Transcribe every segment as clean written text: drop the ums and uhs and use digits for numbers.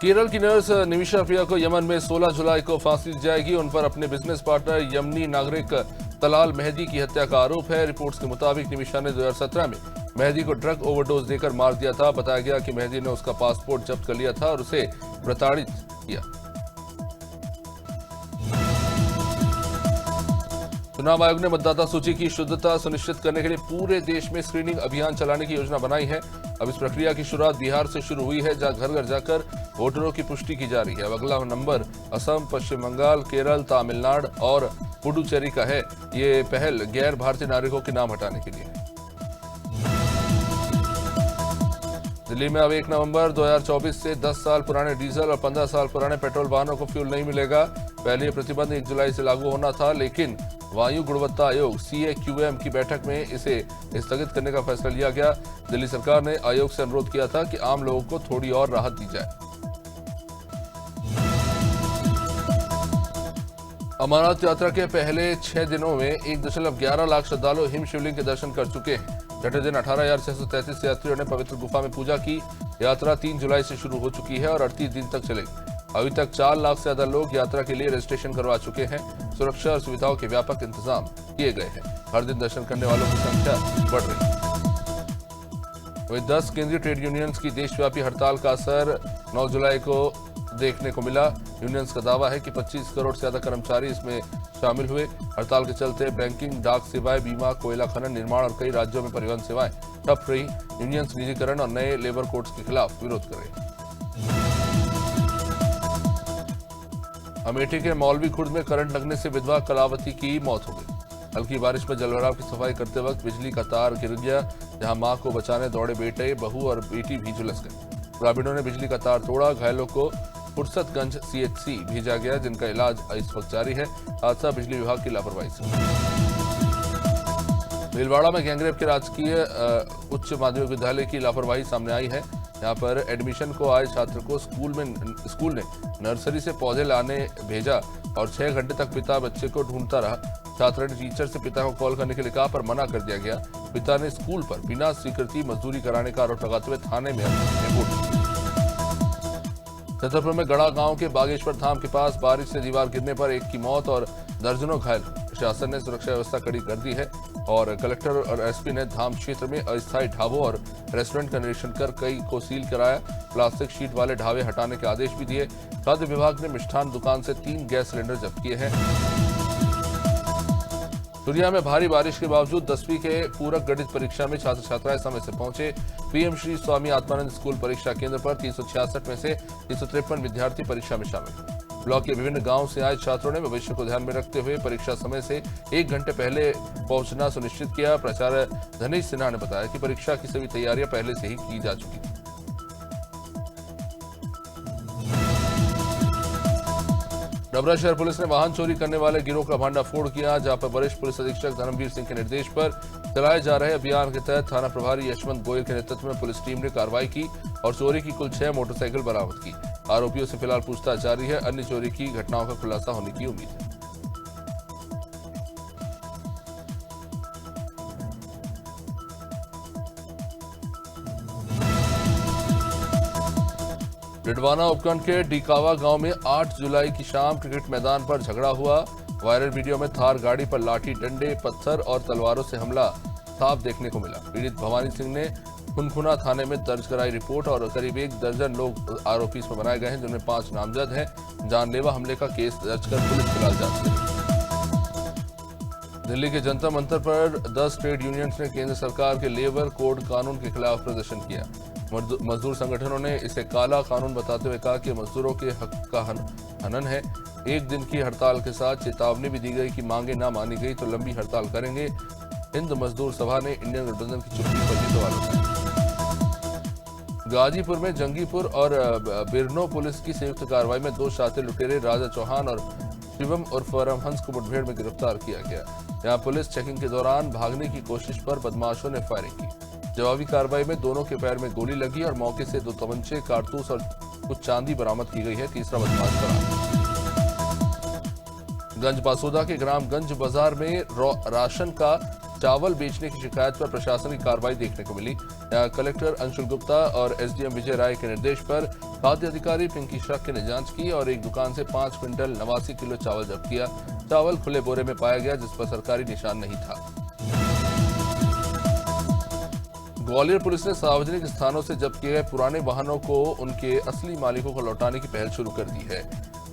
केरल की नर्स निमिषा प्रिया को यमन में 16 जुलाई को फांसी दी जाएगी। उन पर अपने बिजनेस पार्टनर यमनी नागरिक तलाल मेहदी की हत्या का आरोप है। रिपोर्ट्स के मुताबिक निमिषा ने 2017 में मेहदी को ड्रग ओवरडोज देकर मार दिया था। बताया गया कि मेहदी ने उसका पासपोर्ट जब्त कर लिया था और उसे प्रताड़ित किया। चुनाव आयोग ने मतदाता सूची की शुद्धता सुनिश्चित करने के लिए पूरे देश में स्क्रीनिंग अभियान चलाने की योजना बनाई है। अब इस प्रक्रिया की शुरुआत बिहार से शुरू हुई है, जहां घर घर जाकर वोटरों की पुष्टि की जा रही है। अब अगला नंबर असम, पश्चिम बंगाल, केरल, तमिलनाडु और पुडुचेरी का है। ये पहल गैर भारतीय नागरिकों के नाम हटाने के लिए है। दिल्ली में अब 1 नवंबर 2024 से 10 साल पुराने डीजल और 15 साल पुराने पेट्रोल वाहनों को फ्यूल नहीं मिलेगा। पहले ये प्रतिबंध 1 जुलाई से लागू होना था, लेकिन वायु गुणवत्ता आयोग CAQM की बैठक में इसे स्थगित करने का फैसला लिया गया। दिल्ली सरकार ने आयोग से अनुरोध किया था कि आम लोगों को थोड़ी और राहत दी जाए। अमरनाथ यात्रा के पहले 6 दिनों में 1.11 लाख श्रद्धालु हिम शिवलिंग के दर्शन कर चुके हैं। छठे दिन 18,633 यात्रियों ने पवित्र गुफा में पूजा की। यात्रा 3 जुलाई से शुरू हो चुकी है और 38 दिन तक चलेगी। अभी तक 4 लाख से ज्यादा लोग यात्रा के लिए रजिस्ट्रेशन करवा चुके हैं। सुरक्षा और सुविधाओं के व्यापक इंतजाम किए गए हैं। हर दिन दर्शन करने वालों की संख्या बढ़ रही है। वहीं 10 केंद्रीय ट्रेड यूनियंस की देशव्यापी हड़ताल का असर 9 जुलाई को देखने को मिला। यूनियंस का दावा है कि 25 करोड़ से ज्यादा कर्मचारी इसमें शामिल हुए। हड़ताल के चलते बैंकिंग, डाक सेवाएं, बीमा, कोयला खनन, निर्माण और कई राज्यों में परिवहन सेवाएं ठप रही। यूनियंस निजीकरण और नए लेबर कोड्स के खिलाफ विरोध कर रहे हैं। अमेठी के मौलवी खुर्द में करंट लगने से विधवा कलावती की मौत हो गई। हल्की बारिश में जलभराव की सफाई करते वक्त बिजली का तार गिर गया, जहां मां को बचाने दौड़े बेटे, बहू और बेटी भी झुलस गए। ग्रामीणों ने बिजली का तार तोड़ा। घायलों को फुर्सतगंज CHC भेजा गया, जिनका इलाज इस वक्त जारी है। हादसा बिजली विभाग की लापरवाही से। भीलवाड़ा में गैंगरेप के राजकीय उच्च माध्यमिक विद्यालय की लापरवाही सामने आई है। यहाँ पर एडमिशन को आए छात्र को स्कूल ने नर्सरी से पौधे लाने भेजा और 6 घंटे तक पिता बच्चे को ढूंढता रहा। छात्र ने टीचर से पिता को कॉल करने के लिए कहा, पर मना कर दिया गया। पिता ने स्कूल पर बिना स्वीकृति मजदूरी कराने का आरोप लगाते हुए थाने में रिपोर्ट की। छतरपुर में गड़ा गांव के बागेश्वर धाम के पास बारिश से दीवार गिरने पर एक की मौत और दर्जनों घायल। प्रशासन ने सुरक्षा व्यवस्था कड़ी कर दी है और कलेक्टर और SP ने धाम क्षेत्र में अस्थायी ढाबों और रेस्टोरेंट का निरीक्षण कर कई को सील कराया। प्लास्टिक शीट वाले ढाबे हटाने के आदेश भी दिए। खाद्य विभाग ने मिष्ठान दुकान से 3 गैस सिलेंडर जब्त किए हैं। दुनिया में भारी बारिश के बावजूद 10वीं के पूरक गणित परीक्षा में छात्र छात्राएं समय से पहुंचे। PM श्री स्वामी आत्मानंद स्कूल परीक्षा केंद्र पर 366 में से 353 विद्यार्थी परीक्षा में शामिल। ब्लॉक के विभिन्न गांवों से आए छात्रों ने भविष्य को ध्यान में रखते हुए परीक्षा समय से 1 घंटे पहले पहुंचना सुनिश्चित किया। प्राचार्य धनेश सिन्हा ने बताया कि परीक्षा की सभी तैयारियां पहले से ही की जा चुकी थी। डबरा शहर पुलिस ने वाहन चोरी करने वाले गिरोह का भांडाफोड़ किया, जहां पर वरिष्ठ पुलिस अधीक्षक धर्मवीर सिंह के निर्देश पर चलाए जा रहे अभियान के तहत थाना प्रभारी यशवंत गोयल के नेतृत्व में पुलिस टीम ने कार्रवाई की और चोरी की कुल 6 मोटरसाइकिल बरामद की। आरोपियों से फिलहाल पूछताछ जारी है। अन्य चोरी की घटनाओं का खुलासा होने की उम्मीद है। डिडवाना उपखंड के डिकावा गांव में 8 जुलाई की शाम क्रिकेट मैदान पर झगड़ा हुआ। वायरल वीडियो में थार गाड़ी पर लाठी, डंडे, पत्थर और तलवारों से हमला साफ देखने को मिला। पीड़ित भवानी सिंह ने खुनखुना थाने में दर्ज कराई रिपोर्ट और करीब 1 दर्जन लोग आरोपी इसमें बनाए गए हैं, जिनमें 5 नामजद हैं। जानलेवा हमले का केस दर्ज कर पुलिस फिलहाल जांच कर रही है। दिल्ली के जंतर मंतर पर 10 ट्रेड यूनियंस ने केंद्र सरकार के लेबर कोड कानून के खिलाफ प्रदर्शन किया। मजदूर संगठनों ने इसे काला कानून बताते हुए कहा कि मजदूरों के हक का हनन है। 1 दिन की हड़ताल के साथ चेतावनी भी दी गई कि मांगे ना मानी गई तो लंबी हड़ताल करेंगे। हिंद मजदूर सभा ने इंडियन गठबंधन की चुप्पी पर भी सवाल उठाया। गाजीपुर में जंगीपुर और बिरनो पुलिस की संयुक्त कार्रवाई में 2 शातिर लुटेरे राजा चौहान और शिवम उर्फ परमहंस को मुठभेड़ में गिरफ्तार किया गया। यहां पुलिस चेकिंग के दौरान भागने की कोशिश पर बदमाशों ने फायरिंग की। जवाबी कार्रवाई में दोनों के पैर में गोली लगी और मौके से 2 तमंचे, कारतूस और कुछ चांदी बरामद की गई है। तीसरा बदमाश फरार। गंज बासोदा के ग्राम गंज बाजार में राशन का चावल बेचने की शिकायत पर प्रशासनिक कार्रवाई देखने को मिली। कलेक्टर अंशुल गुप्ता और SDM विजय राय के निर्देश पर खाद्य अधिकारी पिंकी शक्के ने जांच की और एक दुकान से 5 क्विंटल 89 किलो चावल जब्त किया। चावल खुले बोरे में पाया गया जिस पर सरकारी निशान नहीं था। ग्वालियर पुलिस ने सार्वजनिक स्थानों से जब्त किए गए पुराने वाहनों को उनके असली मालिकों को लौटाने की पहल शुरू कर दी है।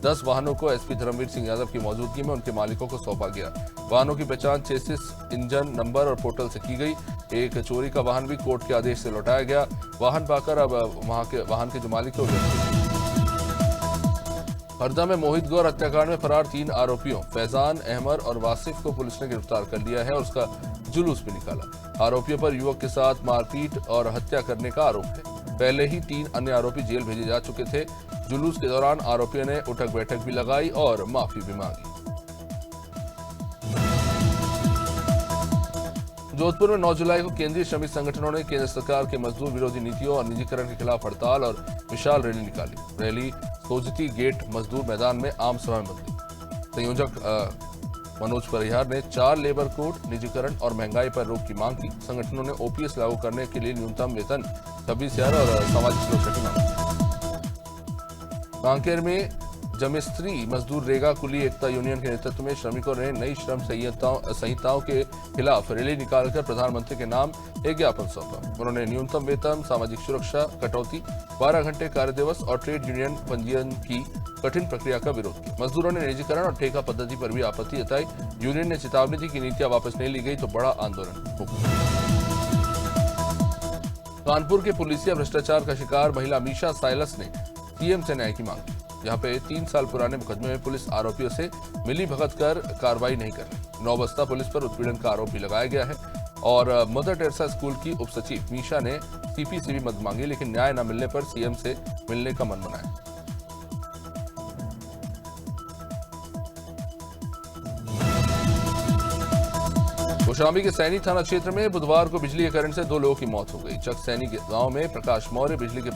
10 वाहनों को एसपी धर्मवीर सिंह यादव की मौजूदगी में उनके मालिकों को सौंपा गया। वाहनों की पहचान चेसिस, इंजन नंबर और पोर्टल से की गई। एक चोरी का वाहन भी कोर्ट के आदेश से लौटाया गया। वाहन पाकर अब वाहन के जो मालिक है हरदा में मोहित गौर हत्याकांड में फरार 3 आरोपियों फैजान, अहमद और वासिफ को पुलिस ने गिरफ्तार कर लिया है और उसका जुलूस भी निकाला। आरोपियों पर युवक के साथ मारपीट और हत्या करने का आरोप है। पहले ही 3 अन्य आरोपी जेल भेजे जा चुके थे। जुलूस के दौरान आरोपियों ने उठक बैठक भी लगाई और माफी भी मांगी। जोधपुर में 9 जुलाई को केंद्रीय श्रमिक संगठनों ने केंद्र सरकार के मजदूर विरोधी नीतियों और निजीकरण के खिलाफ हड़ताल और विशाल रैली निकाली। रैली सोजती गेट मजदूर मैदान में आम सभा में बदली। संयोजक मनोज परिहार ने 4 लेबर कोड, निजीकरण और महंगाई पर रोक की मांग की। संगठनों ने ओपीएस लागू करने के लिए न्यूनतम वेतन 26,000 और सामाजिक सुरक्षा की मांग की। कांकेर में जमिस्त्री मजदूर रेगा कुली एकता यूनियन के नेतृत्व में श्रमिकों ने नई श्रम संहिताओं के खिलाफ रैली निकालकर प्रधानमंत्री के नाम एक ज्ञापन सौंपा। उन्होंने न्यूनतम वेतन, सामाजिक सुरक्षा कटौती, 12 घंटे कार्य दिवस और ट्रेड यूनियन पंजीयन की कठिन प्रक्रिया का विरोध किया। मजदूरों ने निजीकरण और ठेका पद्धति पर भी आपत्ति जताई। यूनियन ने चेतावनी दी कि नीतियां वापस नहीं ली गई तो बड़ा आंदोलन होगा। कानपुर के पुलिसिया भ्रष्टाचार का शिकार महिला मीशा साइलस ने सीएम से न्याय की मांग की। यहाँ पे 3 साल पुराने मुकदमे में पुलिस आरोपियों से मिली भगत कर कार्रवाई नहीं कर रही। नौबस्ता पुलिस पर उत्पीड़न का आरोप भी लगाया गया है और मदर टेरेसा स्कूल की उप सचिव मीशा ने सीपी से भी मदद मांगी, लेकिन न्याय न मिलने पर सीएम से मिलने का मन बनाया। कौशाम्बी के सैनी थाना क्षेत्र में बुधवार को बिजली के करंट से 2 लोगों की मौत हो गई। चक सैनी के गांव में प्रकाश मौर्य बिजली के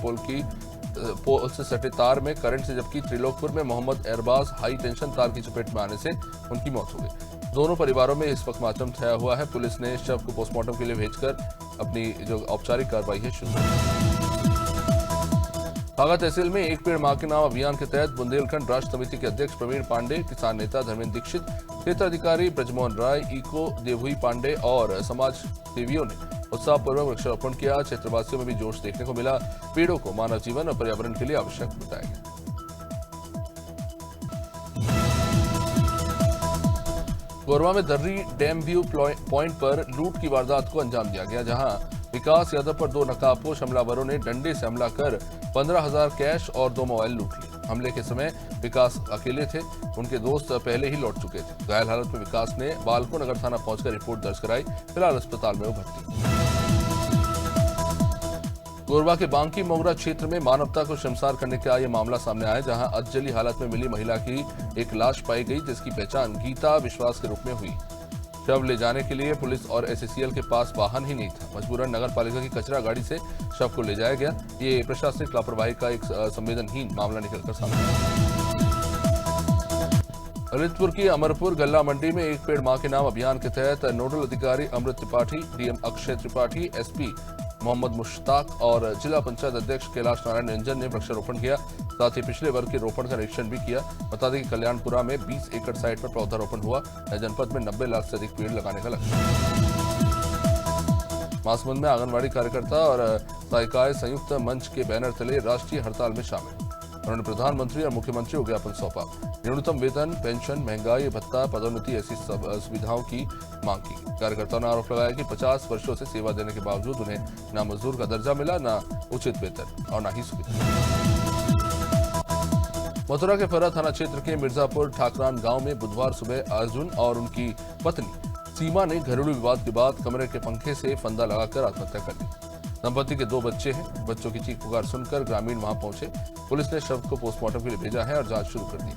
पोल से सटे तार में करंट से, जबकि त्रिलोकपुर में मोहम्मद एरबाज हाई टेंशन तार की चपेट में आने से उनकी मौत हो गई। दोनों परिवारों में इस वक्त मातम छाया हुआ है। पुलिस ने शव को पोस्टमार्टम के लिए भेजकर अपनी जो औपचारिक कार्रवाई है शुरू की। बागा तहसील में एक पेड़ मां के नाम अभियान के तहत बुंदेलखंड राष्ट्र समिति के अध्यक्ष प्रवीण पांडे, किसान नेता धर्मेंद्र दीक्षित, क्षेत्र अधिकारी ब्रजमोहन राय, इको देवुई पांडे और समाज सेवियों ने उत्साहपूर्वक वृक्षारोपण किया। क्षेत्रवासियों में भी जोश देखने को मिला। पेड़ों को मानव जीवन और पर्यावरण के लिए आवश्यक बताया गया। कोरबा में दर्री डैम व्यू पॉइंट पर लूट की वारदात को अंजाम दिया गया, जहां विकास यादव पर 2 नकाबपोश हमलावरों ने डंडे से हमला कर 15,000 कैश और 2 मोबाइल लूट लिए। हमले के समय विकास अकेले थे, उनके दोस्त पहले ही लौट चुके थे। घायल हालत में विकास ने बालको नगर थाना पहुंचकर रिपोर्ट दर्ज कराई। फिलहाल अस्पताल में वो भर्ती। कोरबा के बांकी मोगरा क्षेत्र में मानवता को शर्मसार करने का यह मामला सामने आया, जहां अधजली हालत में मिली महिला की एक लाश पाई गई, जिसकी पहचान गीता विश्वास के रूप में हुई। शव ले जाने के लिए पुलिस और एससीएल के पास वाहन ही नहीं था। मजबूरन नगर पालिका की कचरा गाड़ी से शव को ले जाया गया। ये प्रशासनिक लापरवाही का एक संवेदनहीन मामला निकलकर सामने आया। ललितपुर की अमरपुर गल्ला मंडी में एक पेड़ मां के नाम अभियान के तहत नोडल अधिकारी अमृत त्रिपाठी, डीएम अक्षय त्रिपाठी, एसपी मोहम्मद मुश्ताक और जिला पंचायत अध्यक्ष कैलाश नारायण रंजन ने वृक्षारोपण किया। साथ ही पिछले वर्ग के रोपण का निरीक्षण भी किया। बता दें कि कल्याणपुरा में 20 एकड़ साइट पर पौधारोपण हुआ। जनपद में 90 लाख से अधिक पेड़ लगाने का लक्ष्य। महासमुंद में आंगनबाड़ी कार्यकर्ता और सहायिकाएं संयुक्त मंच के बैनर तले राष्ट्रीय हड़ताल में शामिल। उन्होंने प्रधानमंत्री और मुख्यमंत्री को ज्ञापन सौंपा। न्यूनतम वेतन, पेंशन, महंगाई भत्ता, पदोन्नति ऐसी सुविधाओं की मांग की। कार्यकर्ताओं ने आरोप लगाया कि 50 वर्षों से सेवा देने के बावजूद उन्हें न मजदूर का दर्जा मिला, न उचित वेतन और न ही सुविधा। मथुरा के फर्रा थाना क्षेत्र के मिर्जापुर ठाकरान गांव में बुधवार सुबह अर्जुन और उनकी पत्नी सीमा ने घरेलू विवाद के बाद कमरे के पंखे से फंदा लगाकर आत्महत्या कर ली। दंपति के 2 बच्चे हैं। बच्चों की चीख पुकार सुनकर ग्रामीण वहां पहुंचे। पुलिस ने शव को पोस्टमार्टम के लिए भेजा है और जांच शुरू कर दी।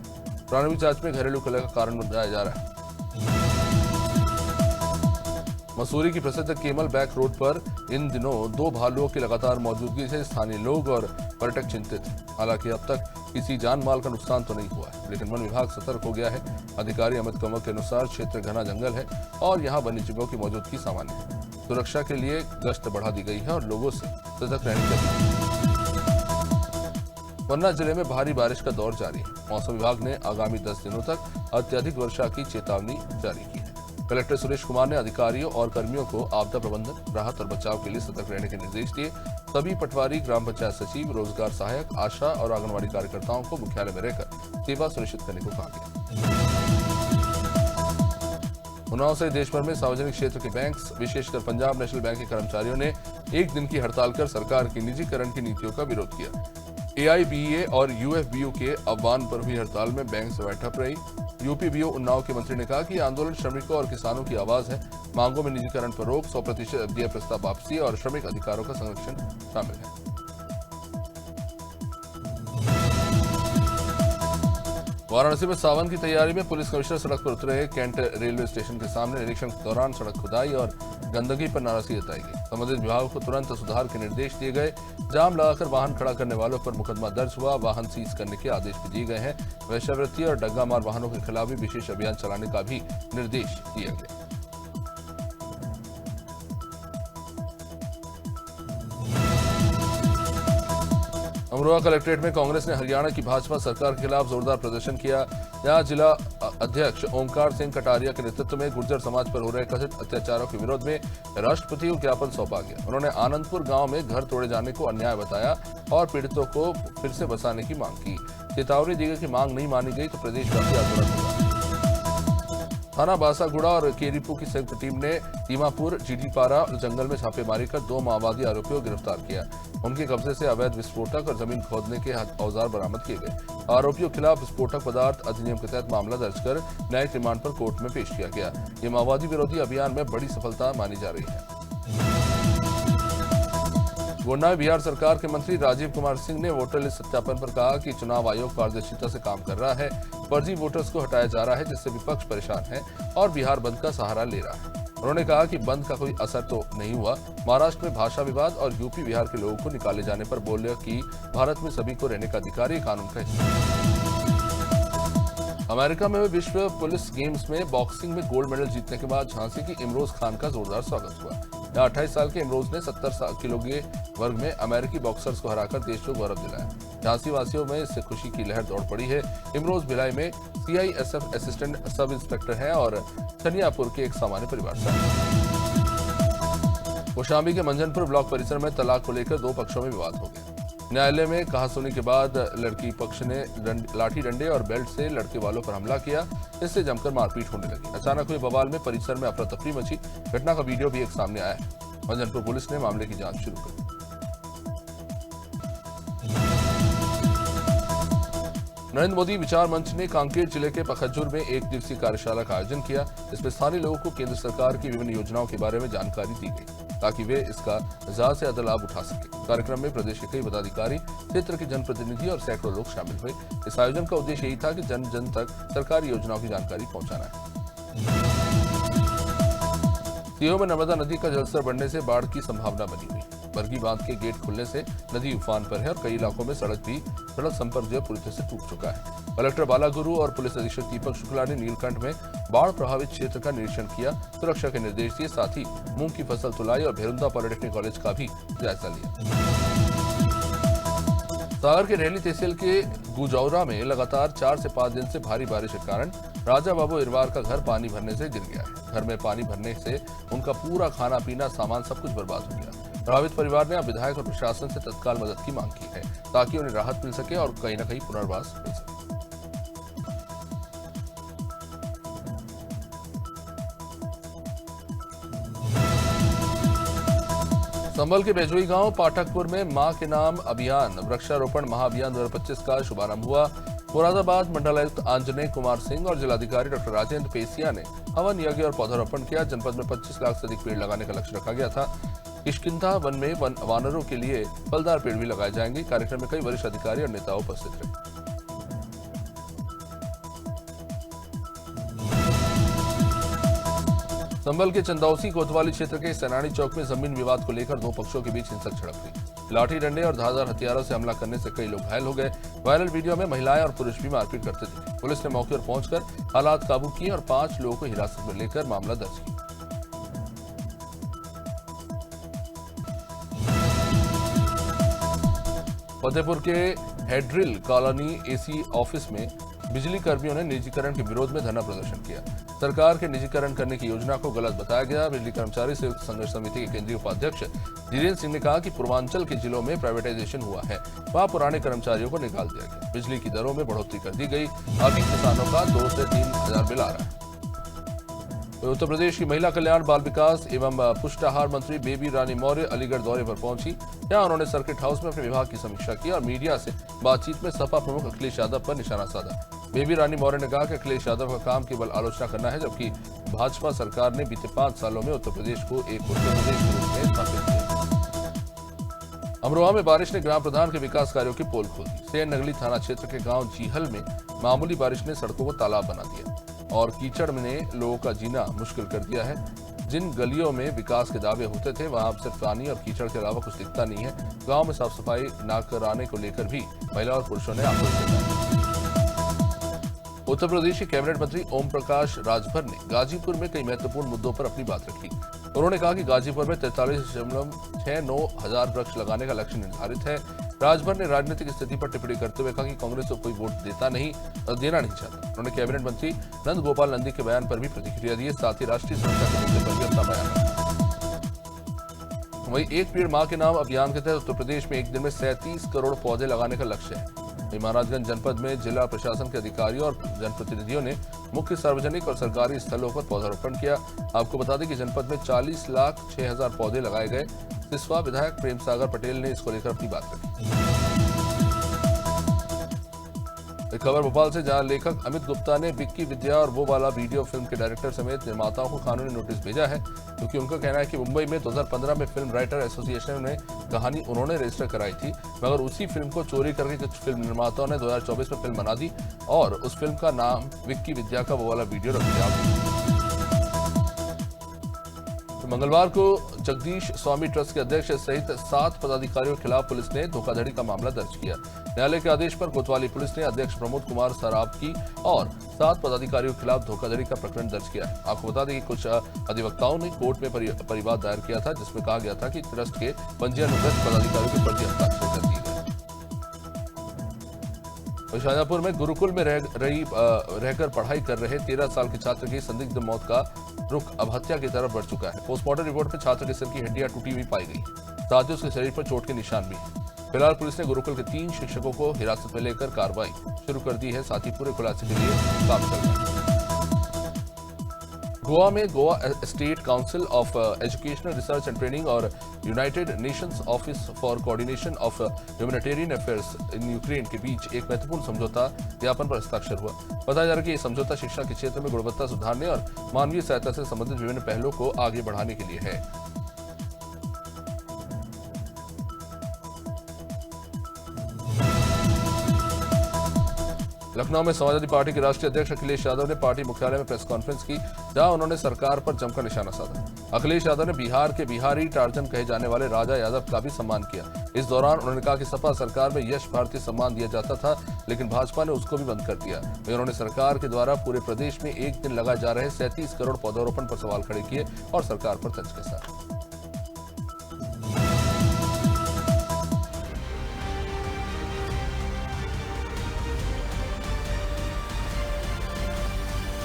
प्रारंभिक जांच में घरेलू कलह का कारण बताया जा रहा है। मसूरी की प्रसिद्ध केमल बैक रोड पर इन दिनों 2 भालुओं की लगातार मौजूदगी से स्थानीय लोग और पर्यटक चिंतित हैं। हालांकि अब तक किसी जान माल का नुकसान तो नहीं हुआ है, लेकिन वन विभाग सतर्क हो गया है। अधिकारी अमित कंवर के अनुसार क्षेत्र घना जंगल है और यहाँ वन्यजीवों की मौजूदगी सामान्य है। सुरक्षा के लिए गश्त बढ़ा दी गई है और लोगों से सतर्क रहने की अपील। वरना जिले में भारी बारिश का दौर जारी है। मौसम विभाग ने आगामी 10 दिनों तक अत्यधिक वर्षा की चेतावनी जारी की है। कलेक्टर सुरेश कुमार ने अधिकारियों और कर्मियों को आपदा प्रबंधन, राहत और बचाव के लिए सतर्क रहने के निर्देश दिए। सभी पटवारी, ग्राम पंचायत सचिव, रोजगार सहायक, आशा और आंगनबाड़ी कार्यकर्ताओं को मुख्यालय में रहकर सेवा सुनिश्चित करने को कहा गया। उन्नाव से देश भर में सार्वजनिक क्षेत्र के बैंक, विशेषकर पंजाब नेशनल बैंक के कर्मचारियों ने एक दिन की हड़ताल कर सरकार की निजीकरण की नीतियों का विरोध किया। AIBA और UFBU के आह्वान पर हुई हड़ताल में बैंक सेवाएं ठप रही। UPBO उन्नाव के मंत्री ने कहा कि आंदोलन श्रमिकों और किसानों की आवाज है। मांगों में निजीकरण पर रोक, 100% FDI प्रस्ताव वापसी और श्रमिक अधिकारों का संरक्षण शामिल है। वाराणसी में सावन की तैयारी में पुलिस कमिश्नर सड़क पर उतरे। कैंट रेलवे स्टेशन के सामने निरीक्षण के दौरान सड़क खुदाई और गंदगी पर नाराजगी जताई गई। संबंधित विभागों को तुरंत सुधार के निर्देश दिए गए। जाम लगाकर वाहन खड़ा करने वालों पर मुकदमा दर्ज हुआ। वाहन सीज करने के आदेश भी दिए गए हैं। वेश्यावृत्ति और डग्गामार वाहनों के खिलाफ भी विशेष अभियान चलाने का भी निर्देश दिया गया। अमरोहा कलेक्ट्रेट में कांग्रेस ने हरियाणा की भाजपा सरकार के खिलाफ जोरदार प्रदर्शन किया। यहां जिला अध्यक्ष ओमकार सिंह कटारिया के नेतृत्व में गुर्जर समाज पर हो रहे कथित अत्याचारों के विरोध में राष्ट्रपति को ज्ञापन सौंपा गया। उन्होंने आनंदपुर गांव में घर तोड़े जाने को अन्याय बताया और पीड़ितों को फिर से बसाने की मांग की। चेतावनी दी गई कि मांग नहीं मानी गई तो प्रदेशव्यापी आंदोलन होगा। थाना बासागुड़ा और केरीपू की संयुक्त टीम ने दीमापुर जीडीपारा जंगल में छापेमारी कर 2 माओवादी आरोपियों को गिरफ्तार किया। उनके कब्जे से अवैध विस्फोटक और जमीन खोदने के औजार बरामद किए गए। आरोपियों के खिलाफ विस्फोटक पदार्थ अधिनियम के तहत मामला दर्ज कर न्यायिक रिमांड पर कोर्ट में पेश किया गया। ये माओवादी विरोधी अभियान में बड़ी सफलता मानी जा रही है। गोंडा में बिहार सरकार के मंत्री राजीव कुमार सिंह ने वोटर लिस्ट सत्यापन पर कहा कि चुनाव आयोग पारदर्शिता से काम कर रहा है। फर्जी वोटर्स को हटाया जा रहा है, जिससे विपक्ष परेशान है और बिहार बंद का सहारा ले रहा है। उन्होंने कहा कि बंद का कोई असर तो नहीं हुआ। महाराष्ट्र में भाषा विवाद और यूपी बिहार के लोगों को निकाले जाने पर बोले कि भारत में सभी को रहने का अधिकार, ये कानून का हिस्सा है। अमेरिका में हुए विश्व पुलिस गेम्स में बॉक्सिंग में गोल्ड मेडल जीतने के बाद झांसी की इमरोज खान का जोरदार स्वागत हुआ। यहाँ 28 साल के इमरोज ने 70 किलो के वर्ग में अमेरिकी बॉक्सर्स को हराकर देश को गौरव दिलाया। झांसी वासियों में इससे खुशी की लहर दौड़ पड़ी है। इमरोज भिलाई में CISF असिस्टेंट सब इंस्पेक्टर हैं और छनियापुर के एक सामान्य परिवार से। कौशाम्बी के मंजनपुर ब्लॉक परिसर में तलाक को लेकर 2 पक्षों में विवाद हो गया। न्यायालय में कहासुनी के बाद लड़की पक्ष ने लाठी डंडे और बेल्ट से लड़के वालों पर हमला किया। इससे जमकर मारपीट होने लगी। अचानक हुए बवाल में परिसर में अफरा तफरी मची। घटना का वीडियो भी एक सामने आया है। मंजनपुर पुलिस ने मामले की जांच शुरू कर दी। नरेंद्र मोदी विचार मंच ने कांकेर जिले के पखज्जुर में 1 दिवसीय कार्यशाला का आयोजन किया। इसमें स्थानीय लोगों को केंद्र सरकार की विभिन्न योजनाओं के बारे में जानकारी दी गई ताकि वे इसका ज्यादा से ज्यादा लाभ उठा सके। कार्यक्रम में प्रदेश के कई पदाधिकारी, क्षेत्र के जनप्रतिनिधि और सैकड़ों लोग शामिल हुए। इस आयोजन का उद्देश्य यही था कि जन जन तक सरकारी योजनाओं की जानकारी पहुंचाना है। सीहोर में नर्मदा नदी का जलस्तर बढ़ने से बाढ़ की संभावना बनी हुई। बरगी बांध के गेट खुलने से नदी उफान पर है और कई इलाकों में सड़क संपर्क जो पूरी तरह से टूट चुका है। कलेक्टर बालागुरु और पुलिस अधीक्षक दीपक शुक्ला ने नीलकंठ में बाढ़ प्रभावित क्षेत्र का निरीक्षण किया, सुरक्षा के निर्देश दिए। साथ ही मूंग की फसल तुलाई और भेरुंदा पॉलिटेक्निक कॉलेज का भी जायजा लिया। सागर के रेहली तहसील के गुजौरा में लगातार 4 से 5 दिन से भारी बारिश के कारण राजा बाबू इरवार का घर पानी भरने से गिर गया है। घर में पानी भरने से उनका पूरा खाना पीना सामान सब कुछ बर्बाद हो गया। प्रभावित परिवार ने अब विधायक और प्रशासन से तत्काल मदद की मांग की है ताकि उन्हें राहत मिल सके और कहीं न कहीं पुनर्वास मिल सके। संभल के बेजोई गांव पाठकपुर में मां के नाम अभियान वृक्षारोपण महाअभियान 2025 का शुभारंभ हुआ। मुरादाबाद मंडलायुक्त आंजनेय कुमार सिंह और जिलाधिकारी डॉक्टर राजेंद्र पेसिया ने हवन यज्ञ और पौधारोपण किया। जनपद में 25 लाख से अधिक पेड़ लगाने का लक्ष्य रखा गया था। किष्किंधा वन में वानरों के लिए फलदार पेड़ भी लगाए जाएंगे। कार्यक्रम में कई वरिष्ठ अधिकारी और नेता उपस्थित रहे। संभल के चंदौसी कोतवाली क्षेत्र के सैनानी चौक में जमीन विवाद को लेकर 2 पक्षों के बीच हिंसक झड़प हुई। लाठी डंडे और धारदार हथियारों से हमला करने से कई लोग घायल हो गए। वायरल वीडियो में महिलाएं और पुरुष भी मारपीट करते दिखे। पुलिस ने मौके पर पहुंचकर हालात काबू किए और 5 लोगों को हिरासत में लेकर मामला दर्ज किया। फतेहपुर के हेड्रिल कॉलोनी एसी ऑफिस में बिजली कर्मियों ने निजीकरण के विरोध में धरना प्रदर्शन किया। सरकार के निजीकरण करने की योजना को गलत बताया गया। बिजली कर्मचारी संयुक्त संघर्ष समिति के केंद्रीय उपाध्यक्ष धीरेन्द्र सिंह ने कहा कि पूर्वांचल के जिलों में प्राइवेटाइजेशन हुआ है, वहां पुराने कर्मचारियों को निकाल दिया गया। बिजली की दरों में बढ़ोतरी कर दी गई। अभी किसानों का 2 से 3 हजार बिल आ रहा है। उत्तर प्रदेश की महिला कल्याण, बाल विकास एवं पुष्टाहार मंत्री बेबी रानी मौर्य अलीगढ़ दौरे पर पहुंची। यहां उन्होंने सर्किट हाउस में अपने विभाग की समीक्षा की और मीडिया से बातचीत में सपा प्रमुख अखिलेश यादव पर निशाना साधा। बेबी रानी मौर्य ने कहा कि अखिलेश यादव का काम केवल आलोचना करना है, जबकि भाजपा सरकार ने बीते 5 सालों में उत्तर प्रदेश को एक उत्तर प्रदेश के रूप में स्थापित किया। अमरोहा में बारिश ने ग्राम प्रधान के विकास कार्यों की पोल खोल दी। सेन नगली थाना क्षेत्र के गांव जीहल में मामूली बारिश ने सड़कों को तालाब बना दिया और कीचड़ ने लोगों का जीना मुश्किल कर दिया है। जिन गलियों में विकास के दावे होते थे, वहां अब सिर्फ पानी और कीचड़ के अलावा कुछ दिखता नहीं है। गांव में साफ सफाई न कराने को लेकर भी महिला और पुरुषों ने आक्रोश जताया। उत्तर प्रदेश के कैबिनेट मंत्री ओम प्रकाश राजभर ने गाजीपुर में कई महत्वपूर्ण मुद्दों पर अपनी बात रखी। उन्होंने कहा कि गाजीपुर में 43.69 हजार वृक्ष लगाने का लक्ष्य निर्धारित है। राजभर ने राजनीतिक स्थिति पर टिप्पणी करते हुए कहा कि कांग्रेस को कोई वोट देता नहीं और देना नहीं चाहता। उन्होंने कैबिनेट मंत्री नंद गोपाल नंदी के बयान पर भी प्रतिक्रिया दी। साथ ही राष्ट्रीय सुरक्षा के मुद्दे पर भी अपना बयान रखा। वहीं एक पेड़ मां के नाम अभियान के तहत उत्तर प्रदेश में एक दिन में 37 करोड़ पौधे लगाने का लक्ष्य है। महाराजगंज जनपद में जिला प्रशासन के अधिकारियों और जनप्रतिनिधियों ने मुख्य सार्वजनिक और सरकारी स्थलों पर पौधारोपण किया। आपको बता दें कि जनपद में 40,06,000 पौधे लगाए गए। सिसवा विधायक प्रेम सागर पटेल ने इसको लेकर अपनी बात रखी। एक खबर भोपाल से, जहां लेखक अमित गुप्ता ने विक्की विद्या और वो वाला वीडियो फिल्म के डायरेक्टर समेत निर्माताओं को कानूनी नोटिस भेजा है, क्योंकि उनका कहना है कि मुंबई में 2015 में फिल्म राइटर एसोसिएशन में कहानी उन्होंने रजिस्टर कराई थी, मगर उसी फिल्म को चोरी करके कुछ फिल्म निर्माताओं ने 2024 में फिल्म बना दी और उस फिल्म का नाम विक्की विद्या का वो वाला वीडियो रख दिया। मंगलवार को जगदीश स्वामी ट्रस्ट के अध्यक्ष सहित 7 पदाधिकारियों के खिलाफ पुलिस ने धोखाधड़ी का मामला दर्ज किया। न्यायालय के आदेश पर कोतवाली पुलिस ने अध्यक्ष प्रमोद कुमार सराफ की और 7 पदाधिकारियों के खिलाफ धोखाधड़ी का प्रकरण दर्ज किया है। आपको बता दें कि कुछ अधिवक्ताओं ने कोर्ट में परिवाद दायर किया था, जिसमें कहा गया था कि ट्रस्ट के पंजीयनबद्ध पदाधिकारियों के फर्जी हस्ताक्षर कर दिए गए। शाहजहांपुर में गुरुकुल में रहकर पढ़ाई कर रहे 13 साल के छात्र की संदिग्ध मौत का रुख अब हत्या की तरफ बढ़ चुका है। पोस्टमार्टम रिपोर्ट में छात्र के सिर की हड्डियां टूटी हुई पाई गई, साथ ही उसके शरीर पर चोट के निशान भी हैं। फिलहाल पुलिस ने गुरुकुल के 3 शिक्षकों को हिरासत में लेकर कार्रवाई शुरू कर दी है। साथ ही पूरे खुलासे के लिए काम चल रहा है। गोवा में Goa state council of educational research and training और United Nations office for coordination of humanitarian affairs in Ukraine के बीच एक महत्वपूर्ण समझौता ज्ञापन पर हस्ताक्षर हुआ। बताया जा रहा है कि यह समझौता शिक्षा के क्षेत्र में गुणवत्ता सुधारने और मानवीय सहायता से संबंधित विभिन्न पहलों को आगे बढ़ाने के लिए है। लखनऊ में समाजवादी पार्टी के राष्ट्रीय अध्यक्ष अखिलेश यादव ने पार्टी मुख्यालय में प्रेस कॉन्फ्रेंस की, जहां उन्होंने सरकार पर जमकर निशाना साधा। अखिलेश यादव ने बिहार के बिहारी टार्जन कहे जाने वाले राजा यादव का भी सम्मान किया। इस दौरान उन्होंने कहा कि सपा सरकार में यश भारतीय सम्मान दिया जाता था, लेकिन भाजपा ने उसको भी बंद कर दिया। उन्होंने सरकार के द्वारा पूरे प्रदेश में एक दिन लगाए जा रहे 37 करोड़ पौधारोपण पर सवाल खड़े किए और सरकार पर तंज कसा।